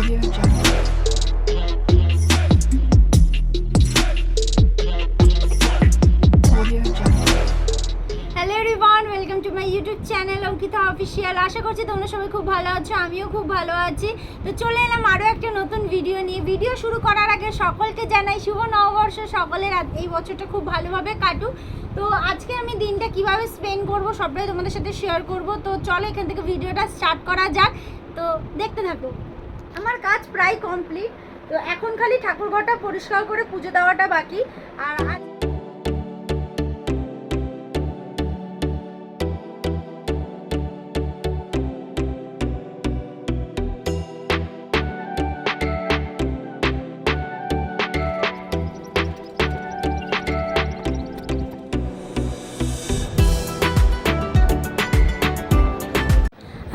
Audio Jungle. Audio Jungle. Hello everyone, welcome to my YouTube channel Ankita official. আশা করছি তোমরা সবাই খুব ভালো আছো, আমিও খুব ভালো আছি। তো চলে এলাম আরও একটা নতুন ভিডিও নিয়ে। ভিডিও শুরু করার আগে সকলকে জানাই শুভ নববর্ষ। সকলের এই বছরটা খুব ভালোভাবে কাটুক। তো আজকে আমি দিনটা কিভাবে স্পেন্ড করব সবটাই তোমাদের সাথে শেয়ার করব। তো চলো এখান থেকে ভিডিওটা স্টার্ট করা যাক। তো দেখতে থাকো। আমার কাজ প্রায় কমপ্লিট। তো এখন খালি ঠাকুরঘরটা পরিষ্কার করে পুজো দেওয়াটা বাকি। আর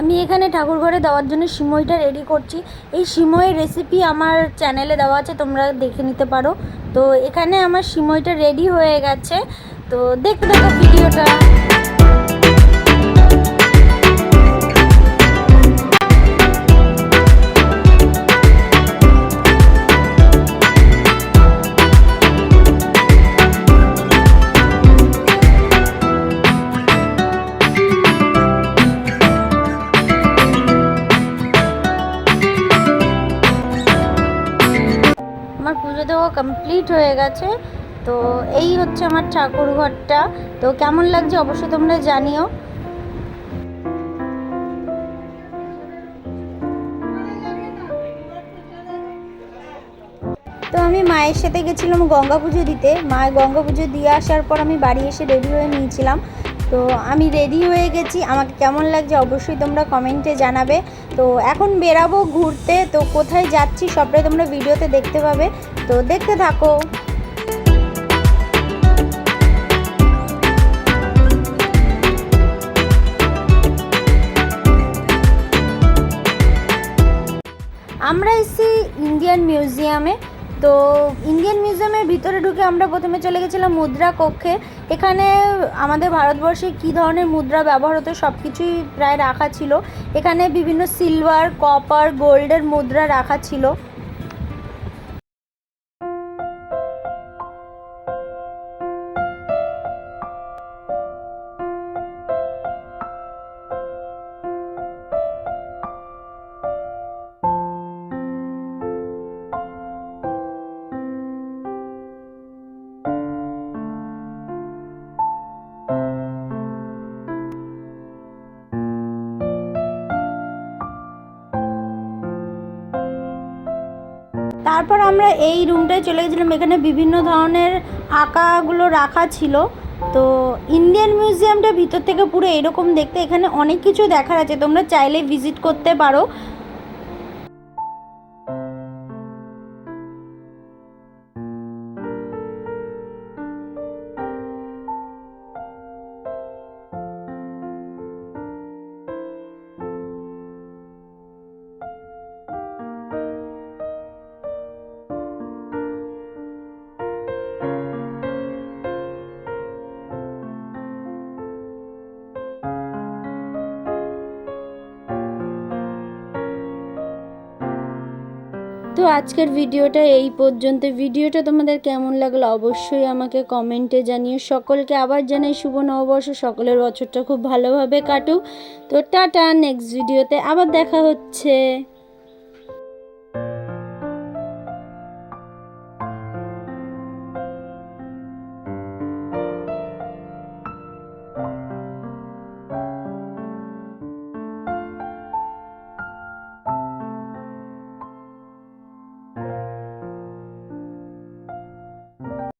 আমি এখানে ঠাকুর ঘরে দেওয়ার জন্য সিমইটা রেডি করছি। এই সিমইয়ের রেসিপি আমার চ্যানেলে দেওয়া আছে, তোমরা দেখে নিতে পারো। তো এখানে আমার সিমইটা রেডি হয়ে গেছে। তো দেখতে থাকো ভিডিওটা। আমার পুজো দেওয়া কমপ্লিট হয়ে গেছে। তো এই হচ্ছে আমার ঠাকুর ঘরটা। তো কেমন লাগছে অবশ্যই তোমরা জানিও। তো আমি মায়ের সাথে গেছিলাম গঙ্গা পুজো দিতে। মায়ের গঙ্গা পুজো দিয়ে আসার পর আমি বাড়ি এসে রেডি হয়ে নিয়েছিলাম। তো আমি রেডি হয়ে গেছি, আমাকে কেমন লাগছে অবশ্যই তোমরা কমেন্টে জানাবে। তো এখন বেরাবো ঘুরতে। তো কোথায় যাচ্ছি সবটাই তোমরা ভিডিওতে দেখতে পাবে। তো দেখতে থাকো। আমরা এসেছি ইন্ডিয়ান মিউজিয়ামে। তো ইন্ডিয়ান মিউজিয়ামের ভিতরে ঢুকে আমরা প্রথমে চলে গেছিলাম মুদ্রা কক্ষে। এখানে আমাদের ভারতবর্ষে কী ধরনের মুদ্রা ব্যবহার হতো সব কিছুই প্রায় রাখা ছিল। এখানে বিভিন্ন সিলভার, কপার, গোল্ডের মুদ্রা রাখা ছিল। তারপর আমরা এই রুমটায় চলে গেছিলাম। এখানে বিভিন্ন ধরনের আঁকাগুলো রাখা ছিল। তো ইন্ডিয়ান মিউজিয়ামটা ভিতর থেকে পুরো এরকম দেখতে। এখানে অনেক কিছু দেখার আছে, তোমরা চাইলে ভিজিট করতে পারো। তো আজকের ভিডিওটা এই পর্যন্ত। ভিডিওটা তোমাদের কেমন লাগলো অবশ্যই আমাকে কমেন্টে জানিও। সকলকে আবার জানাই শুভ নববর্ষ। সকলের বছরটা খুব ভালোভাবে কাটুক। তো টাটা, নেক্সট ভিডিওতে আবার দেখা হচ্ছে।